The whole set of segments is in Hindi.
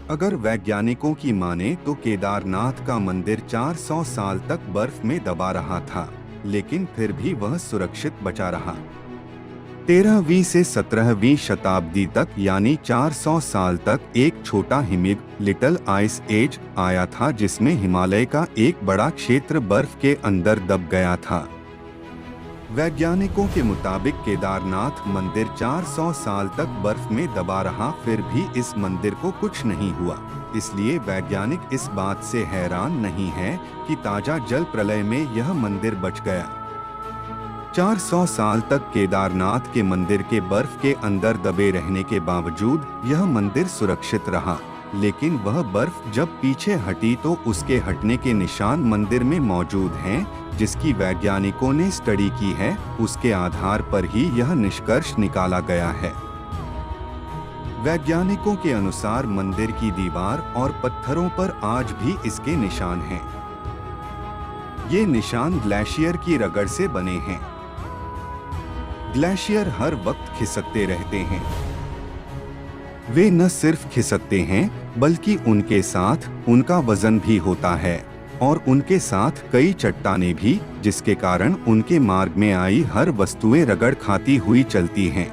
अगर वैज्ञानिकों की माने तो केदारनाथ का मंदिर 400 साल तक बर्फ में दबा रहा था, लेकिन फिर भी वह सुरक्षित बचा रहा। 13वीं से 17वीं शताब्दी तक यानी 400 साल तक एक छोटा हिमयुग लिटिल आइस एज आया था, जिसमें हिमालय का एक बड़ा क्षेत्र बर्फ के अंदर दब गया था। वैज्ञानिकों के मुताबिक केदारनाथ मंदिर 400 साल तक बर्फ में दबा रहा, फिर भी इस मंदिर को कुछ नहीं हुआ। इसलिए वैज्ञानिक इस बात से हैरान नहीं है कि ताजा जल प्रलय में यह मंदिर बच गया। 400 साल तक केदारनाथ के मंदिर के बर्फ के अंदर दबे रहने के बावजूद यह मंदिर सुरक्षित रहा, लेकिन वह बर्फ जब पीछे हटी तो उसके हटने के निशान मंदिर में मौजूद हैं, जिसकी वैज्ञानिकों ने स्टडी की है। उसके आधार पर ही यह निष्कर्ष निकाला गया है। वैज्ञानिकों के अनुसार मंदिर की दीवार और पत्थरों पर आज भी इसके निशान हैं। ये निशान ग्लेशियर की रगड़ से बने हैं। ग्लेशियर हर वक्त खिसकते रहते हैं। वे न सिर्फ खिसकते हैं, बल्कि उनके साथ उनका वजन भी होता है और उनके साथ कई चट्टानें भी, जिसके कारण उनके मार्ग में आई हर वस्तुएं रगड़ खाती हुई चलती हैं।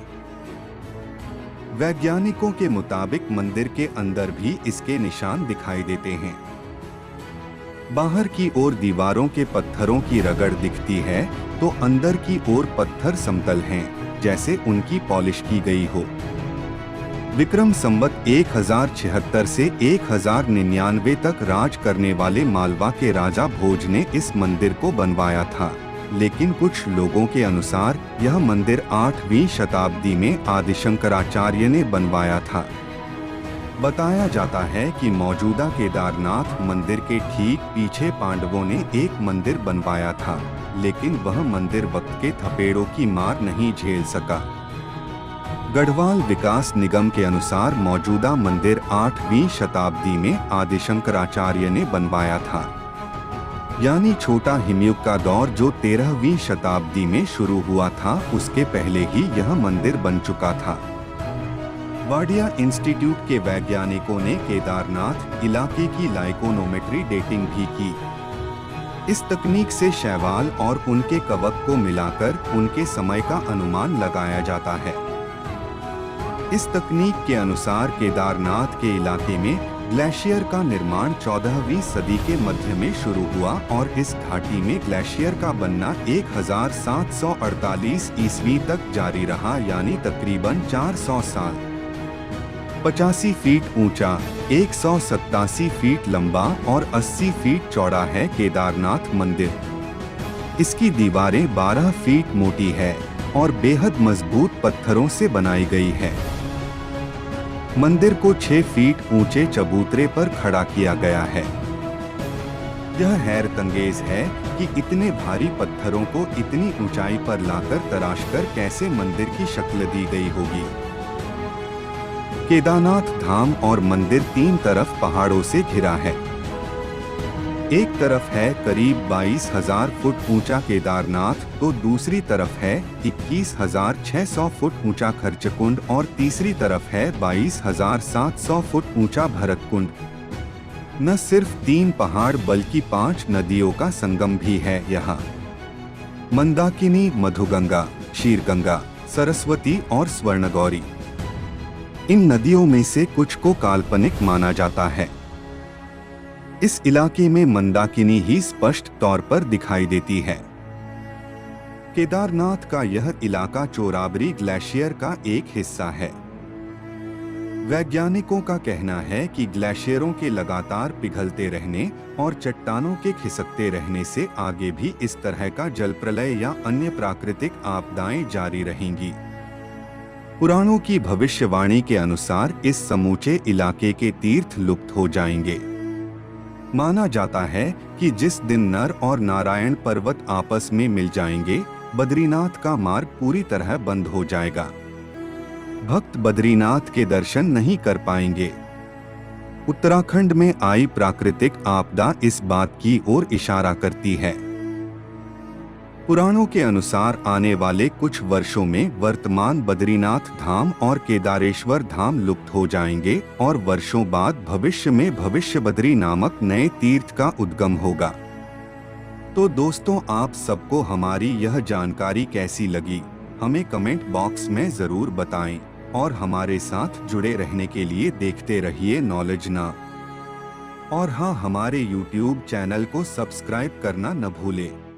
वैज्ञानिकों के मुताबिक मंदिर के अंदर भी इसके निशान दिखाई देते हैं। बाहर की ओर दीवारों के पत्थरों की रगड़ दिखती है, तो अंदर की ओर पत्थर समतल हैं, जैसे उनकी पॉलिश की गई हो। विक्रम संवत 1076 से 1099 तक राज करने वाले मालवा के राजा भोज ने इस मंदिर को बनवाया था, लेकिन कुछ लोगों के अनुसार यह मंदिर 8वीं शताब्दी में आदि शंकराचार्य ने बनवाया था। बताया जाता है कि मौजूदा केदारनाथ मंदिर के ठीक पीछे पांडवों ने एक मंदिर बनवाया था, लेकिन वह मंदिर वक्त के थपेड़ों की मार नहीं झेल सका। गढ़वाल विकास निगम के अनुसार मौजूदा मंदिर 8वीं शताब्दी में आदि शंकराचार्य ने बनवाया था, यानी छोटा हिमयुग का दौर जो 13वीं शताब्दी में शुरू हुआ था, उसके पहले ही यह मंदिर बन चुका था। वाडिया इंस्टीट्यूट के वैज्ञानिकों ने केदारनाथ इलाके की लाइकोनोमेट्री डेटिंग भी की। इस तकनीक से शैवाल और उनके कवक को मिलाकर उनके समय का अनुमान लगाया जाता है। इस तकनीक के अनुसार केदारनाथ के इलाके में ग्लेशियर का निर्माण 14वीं सदी के मध्य में शुरू हुआ और इस घाटी में ग्लेशियर का बनना 1748 ईस्वी तक जारी रहा, यानी तकरीबन 400 साल। 85 फीट ऊंचा, 187 फीट लंबा और 80 फीट चौड़ा है केदारनाथ मंदिर। इसकी दीवारें 12 फीट मोटी है और बेहद मजबूत पत्थरों से बनाई गई है। मंदिर को 6 फीट ऊंचे चबूतरे पर खड़ा किया गया है। यह हैरतअंगेज है कि इतने भारी पत्थरों को इतनी ऊंचाई पर लाकर तराशकर कैसे मंदिर की शक्ल दी गई होगी। केदारनाथ धाम और मंदिर 3 तरफ पहाड़ों से घिरा है। एक तरफ है करीब 22,000 फुट ऊंचा केदारनाथ, तो दूसरी तरफ है 21,600 फुट ऊंचा खर्चकुंड और तीसरी तरफ है 22,700 फुट ऊंचा भरतकुंड। न सिर्फ 3 पहाड़ बल्कि 5 नदियों का संगम भी है यहाँ। मंदाकिनी, मधुगंगा, शीरगंगा, सरस्वती और स्वर्णगौरी। इन नदियों में से कुछ को काल्पनिक माना जाता है। इस इलाके में मंदाकिनी ही स्पष्ट तौर पर दिखाई देती है। केदारनाथ का यह इलाका चोराबरी ग्लेशियर का एक हिस्सा है। वैज्ञानिकों का कहना है कि ग्लेशियरों के लगातार पिघलते रहने और चट्टानों के खिसकते रहने से आगे भी इस तरह का जल प्रलय या अन्य प्राकृतिक आपदाएं जारी रहेंगी। पुराणों की भविष्यवाणी के अनुसार इस समूचे इलाके के तीर्थ लुप्त हो जाएंगे। माना जाता है कि जिस दिन नर और नारायण पर्वत आपस में मिल जाएंगे, बद्रीनाथ का मार्ग पूरी तरह बंद हो जाएगा। भक्त बद्रीनाथ के दर्शन नहीं कर पाएंगे। उत्तराखंड में आई प्राकृतिक आपदा इस बात की ओर इशारा करती है। पुराणों के अनुसार आने वाले कुछ वर्षों में वर्तमान बद्रीनाथ धाम और केदारेश्वर धाम लुप्त हो जाएंगे और वर्षों बाद भविष्य में भविष्य बद्री नामक नए तीर्थ का उद्गम होगा। तो दोस्तों, आप सबको हमारी यह जानकारी कैसी लगी, हमें कमेंट बॉक्स में जरूर बताएं और हमारे साथ जुड़े रहने के लिए देखते रहिए नॉलेज ना। और हाँ, हमारे YouTube चैनल को सब्सक्राइब करना न भूलें।